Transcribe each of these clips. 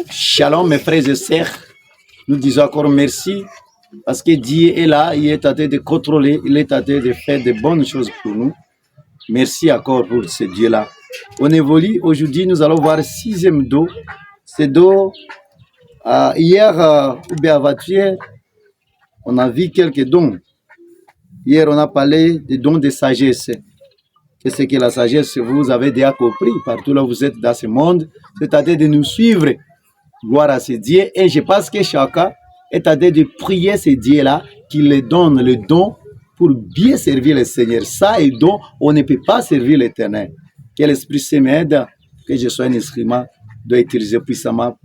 Shalom mes frères et sœurs, nous disons encore merci parce que Dieu est là, il est en train de contrôler, il est en train de faire de bonnes choses pour nous. Merci encore pour ce Dieu-là. On évolue, aujourd'hui nous allons voir 6e dos. Ce dos, hier ou bien avant-hier, on a vu quelques dons. Hier on a parlé des dons de sagesse. Qu'est-ce que la sagesse? Vous avez déjà compris, partout là où vous êtes dans ce monde, c'est-à-dire de nous suivre. Gloire à ce Dieu. Et je pense que chacun est en train de prier ce Dieu-là qui le donne le don pour bien servir le Seigneur. Ça et don, on ne peut pas servir l'Éternel. Que l'Esprit Saint m'aide, que je sois un instrument, doit utiliser puissamment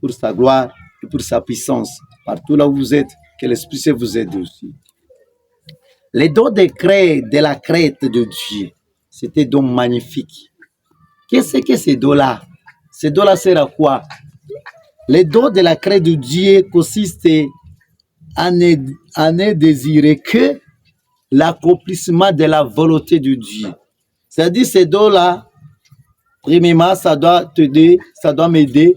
pour sa gloire et pour sa puissance. Partout là où vous êtes, que l'Esprit Saint vous aide aussi. Les dons de la crête de Dieu, c'était donc magnifique. Qu'est-ce que ces dons-là? Ces dons-là servent à quoi? Les dons de la crête de Dieu consistent à ne désirer que l'accomplissement de la volonté de Dieu. C'est-à-dire, ces dons-là, premièrement, ça doit t'aider, ça doit m'aider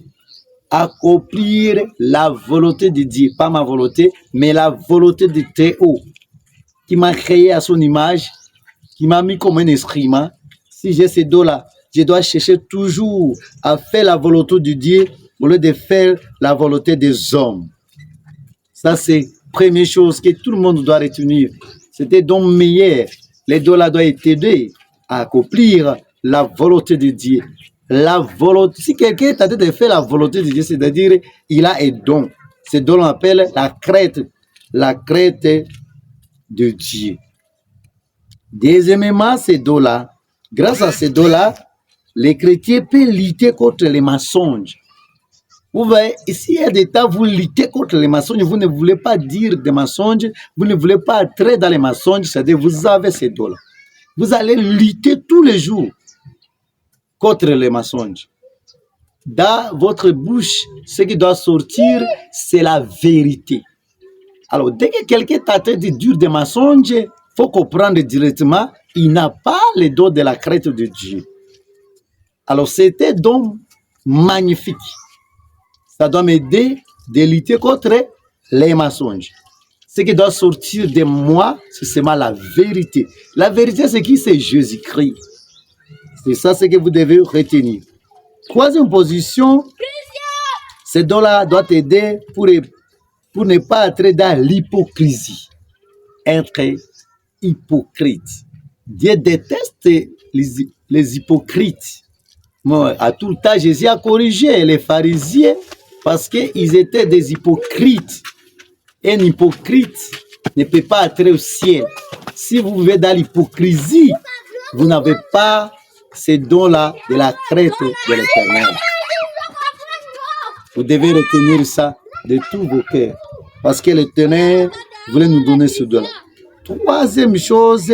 à accomplir la volonté de Dieu. Pas ma volonté, mais la volonté de Théo, qui m'a créé à son image, qui m'a mis comme un instrument. Si j'ai ces dons-là, je dois chercher toujours à faire la volonté de Dieu au lieu de faire la volonté des hommes. Ça, c'est la première chose que tout le monde doit retenir. C'était donc meilleur. Les dons-là doivent t'aider à accomplir la volonté de Dieu. La volonté, si quelqu'un est en train de faire la volonté de Dieu, c'est-à-dire il a un don. Ce don, on appelle la crête de Dieu. Deuxièmement, ces dons-là, grâce à ces dons-là, les chrétiens peuvent lutter contre les mensonges. Vous voyez, ici, il y a des temps, vous luttez contre les mensonges, vous ne voulez pas dire des mensonges, vous ne voulez pas entrer dans les mensonges, c'est-à-dire vous avez ces dons-là. Vous allez lutter tous les jours contre les mensonges. Dans votre bouche, ce qui doit sortir, c'est la vérité. Alors, dès que quelqu'un t'attend de dire des mensonges, il faut comprendre directement, il n'a pas les dons de la crête de Dieu. Alors, c'était donc magnifique. Ça doit m'aider de lutter contre les mensonges. Ce qui doit sortir de moi, c'est seulement la vérité. La vérité, c'est qui? C'est Jésus-Christ. C'est ça ce que vous devez retenir. Troisième position, ce don-là doit t'aider pour ne pas être dans l'hypocrisie. Être hypocrite. Dieu déteste les hypocrites. Moi, à tout le temps, Jésus a corrigé les pharisiens parce qu'ils étaient des hypocrites. Un hypocrite ne peut pas entrer au ciel. Si vous vivez dans l'hypocrisie, vous n'avez pas ces dons-là de la crête de l'Éternel. Vous devez retenir ça de tous vos cœurs parce que l'Éternel voulait nous donner ce don-là. Troisième chose,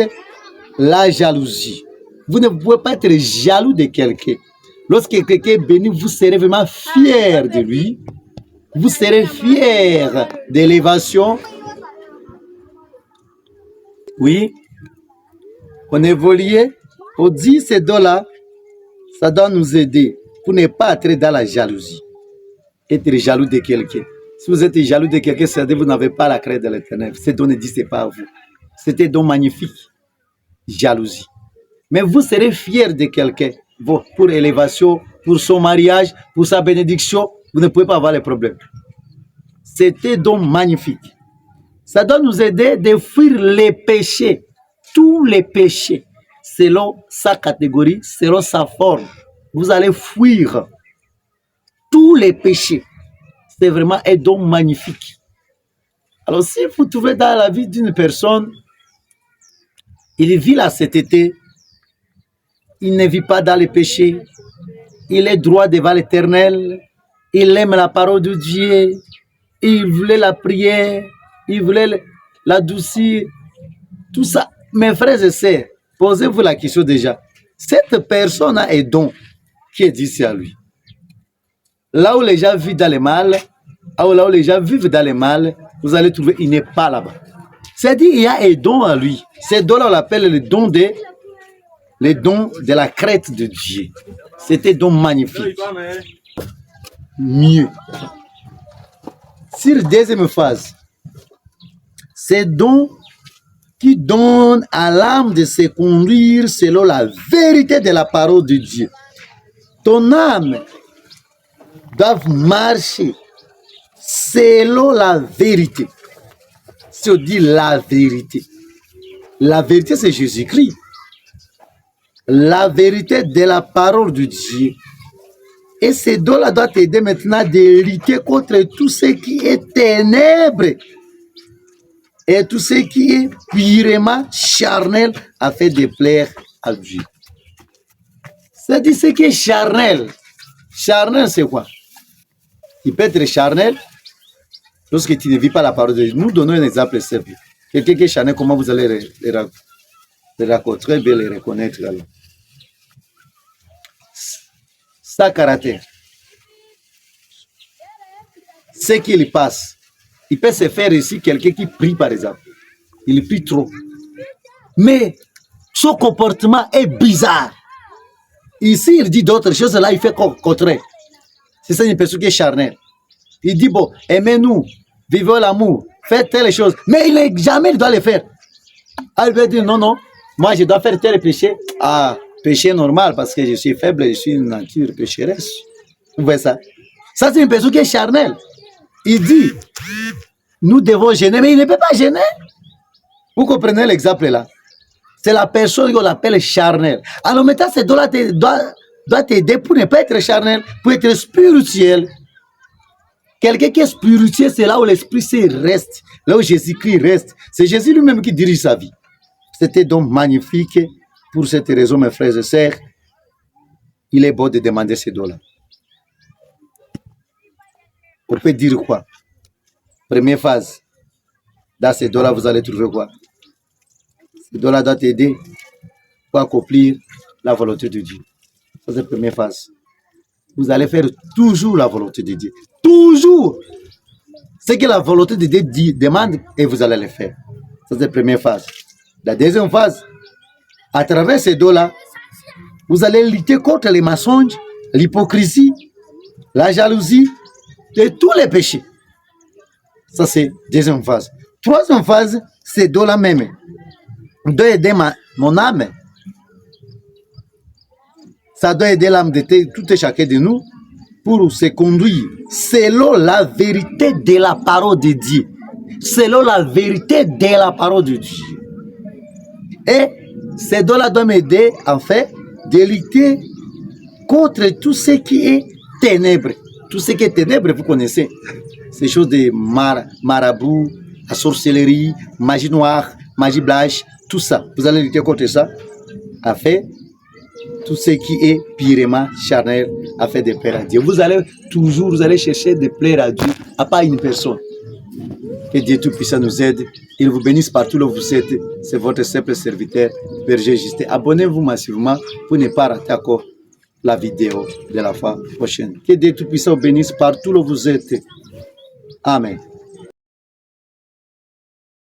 la jalousie. Vous ne pouvez pas être jaloux de quelqu'un. Lorsque quelqu'un est béni, vous serez vraiment fier de lui. Vous serez fier de l'élévation. Oui. On évolue. On dit ces dons-là, ça doit nous aider pour ne pas être dans la jalousie. Être jaloux de quelqu'un. Si vous êtes jaloux de quelqu'un, c'est-à-dire que vous n'avez pas la crainte de l'Éternel. Ces dons ne disent pas à vous. C'était donc magnifique. Jalousie. Mais vous serez fier de quelqu'un. Pour élévation, pour son mariage, pour sa bénédiction, vous ne pouvez pas avoir les problèmes. C'était donc magnifique. Ça doit nous aider de fuir les péchés, tous les péchés, selon sa catégorie, selon sa forme. Vous allez fuir tous les péchés. C'est vraiment un don magnifique. Alors, si vous trouvez dans la vie d'une personne, il vit la sainteté, il ne vit pas dans les péchés, il est droit devant l'Éternel, il aime la parole de Dieu, il voulait la prière, il voulait l'adoucir, tout ça. Mes frères et sœurs, posez-vous la question déjà. Cette personne a un don qui est dit à lui. Là où les gens vivent dans le mal, là où les gens vivent dans le mal, vous allez trouver qu'il n'est pas là-bas. C'est-à-dire qu'il y a un don à lui. Ce don-là, on l'appelle le don de la crête de Dieu. C'était donc magnifique. mieux. Sur deuxième phase, c'est donc qui donne à l'âme de se conduire selon la vérité de la parole de Dieu. Ton âme doit marcher selon la vérité. Si on dit la vérité c'est Jésus-Christ. La vérité de la parole de Dieu. Et ce don-là doit t'aider maintenant de lutter contre tout ce qui est ténèbres et tout ce qui est purement charnel afin de plaire à Dieu. C'est-à-dire ce qui est charnel. Charnel, c'est quoi? Il peut être charnel lorsque tu ne vis pas la parole de Dieu. Nous donnons un exemple simple. Quelqu'un qui est charnel, comment vous allez les rencontrer, bien les reconnaître alors. Sa caractère. Ce qu'il passe. Il peut se faire ici quelqu'un qui prie par exemple. Il prie trop. Mais son comportement est bizarre. Ici, il dit d'autres choses, là, il fait contraire. C'est ça une personne qui est charnelle. Il dit, bon, aimez-nous, vivons l'amour, faites telle chose. Mais jamais il doit le faire. Ah, il va dire, non, non, moi je dois faire tel péché. Ah, péché normal, parce que je suis faible, je suis une nature pécheresse. Vous voyez ça? Ça, c'est une personne qui est charnelle. Il dit, nous devons gêner, mais il ne peut pas gêner. Vous comprenez l'exemple là? C'est la personne qu'on appelle charnelle. Alors maintenant, ce doit t'aider pour ne pas être charnel, pour être spirituel. Quelqu'un qui est spirituel, c'est là où l'Esprit reste, là où Jésus-Christ reste. C'est Jésus lui-même qui dirige sa vie. C'était donc magnifique. Pour cette raison, mes frères et sœurs, il est bon de demander ces dons-là. On peut dire quoi? Première phase. Dans ces dons-là, vous allez trouver quoi? Ces dons-là doivent t'aider pour accomplir la volonté de Dieu. Ça, c'est la première phase. Vous allez faire toujours la volonté de Dieu. Toujours. Ce que la volonté de Dieu demande, et vous allez le faire. Ça, c'est la première phase. La deuxième phase, à travers ces dons-là, vous allez lutter contre les mensonges, l'hypocrisie, la jalousie et tous les péchés. Ça, c'est la deuxième phase. Troisième phase, c'est dons-là même. Doit aider mon âme. Ça doit aider l'âme de tout et chacun de nous pour se conduire selon la vérité de la parole de Dieu. Selon la vérité de la parole de Dieu. Et ces dons-là doivent m'aider, en fait, de lutter contre tout ce qui est ténèbres. Tout ce qui est ténèbres, vous connaissez. Ces choses de marabout, la sorcellerie, magie noire, magie blanche, tout ça. Vous allez lutter contre ça, afin tout ce qui est purement charnel, afin de plaire à Dieu. Vous allez chercher de plaire à Dieu, à pas une personne. Que Dieu Tout-Puissant nous aide. Il vous bénisse partout où vous êtes. C'est votre simple serviteur, Berger Justin. Abonnez-vous massivement pour ne pas rater encore la vidéo de la fois prochaine. Que Dieu Tout-Puissant vous bénisse partout où vous êtes. Amen.